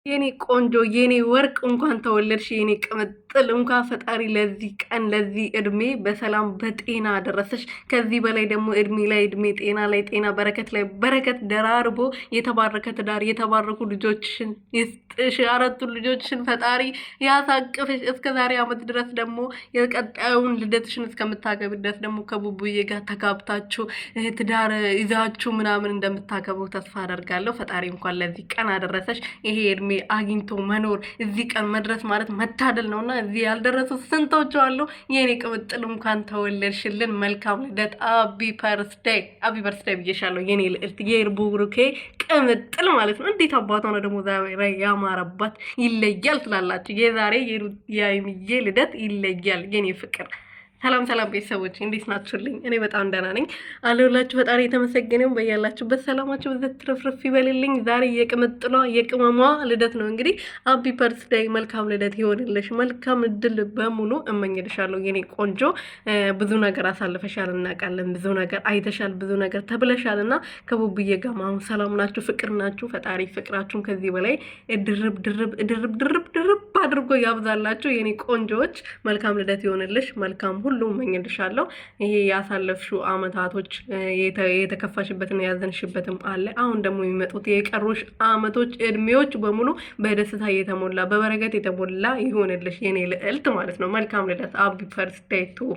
የኔ ቆንጆ የኔ ወርቅ እንኳን ተወለድሽ የኔ ቅምጥል እንኳን ፈጣሪ ለዚህ ቀን ለዚህ እድሜ በሰላም በጤና አደረሰሽ። ከዚህ በላይ ደግሞ እድሜ ላይ እድሜ ጤና ላይ ጤና በረከት ላይ በረከት ደራርቦ የተባረከ ትዳር የተባረኩ ልጆችሽን ይስጥሽ። አራቱን ልጆችሽን ፈጣሪ ያሳቅፍሽ። እስከ ዛሬ አመት ድረስ ደግሞ የቀጣዩን ልደትሽን እስከምታገቢ ድረስ ደግሞ ከቡቡዬ ጋር ተጋብታችሁ ትዳር ይዛችሁ ምናምን እንደምታገቡ ተስፋ አደርጋለሁ። ፈጣሪ እንኳን ለዚህ ቀን አደረሰሽ። ይሄ እድሜ አግኝቶ መኖር እዚህ ቀን መድረስ ማለት መታደል ነውና እዚህ ያልደረሱ ስንቶች አሉ። የኔ ቅምጥል እንኳን ተወለድሽልን። መልካም ልደት። አቢ በርስዴይ ብዬሻለሁ የኔ ልዕልት የርቡሩኬ ቅምጥል ማለት ነው። እንዴት አባቷ ነው ደግሞ ዛሬ ያማረባት ይለያል ትላላችሁ። የዛሬ የሀይሚዬ ልደት ይለያል የኔ ፍቅር። ሰላም ሰላም ቤተሰቦች እንዴት ናችሁልኝ? እኔ በጣም ደህና ነኝ አለሁላችሁ። ፈጣሪ የተመሰገነው በያላችሁበት ሰላማችሁ በዘት ትርፍርፍ ይበልልኝ። ዛሬ የቅምጥሏ የቅመሟ ልደት ነው። እንግዲህ አቢ በርስዴይ መልካም ልደት ይሆንልሽ። መልካም እድል በሙሉ እመኝልሻለሁ የኔ ቆንጆ። ብዙ ነገር አሳልፈሻል እናውቃለን። ብዙ ነገር አይተሻል፣ ብዙ ነገር ተብለሻል እና ከቡቡዬ ጋር አሁን ሰላም ናችሁ፣ ፍቅር ናችሁ። ፈጣሪ ፍቅራችሁን ከዚህ በላይ ድርብ ድርብ ድርብ ድርብ ድርብ አድርጎ ያብዛላችሁ የኔ ቆንጆዎች። መልካም ልደት ይሆንልሽ። መልካም ሁሉ እመኝልሻለሁ። ይሄ ያሳለፍሽው አመታቶች የተከፋሽበትና ያዘንሽበትም አለ። አሁን ደግሞ የሚመጡት የቀሩሽ አመቶች እድሜዎች በሙሉ በደስታ የተሞላ በበረከት የተሞላ ይሆንልሽ የኔ ልዕልት ማለት ነው። መልካም ልደት። አቢ በርስዴይ ቱ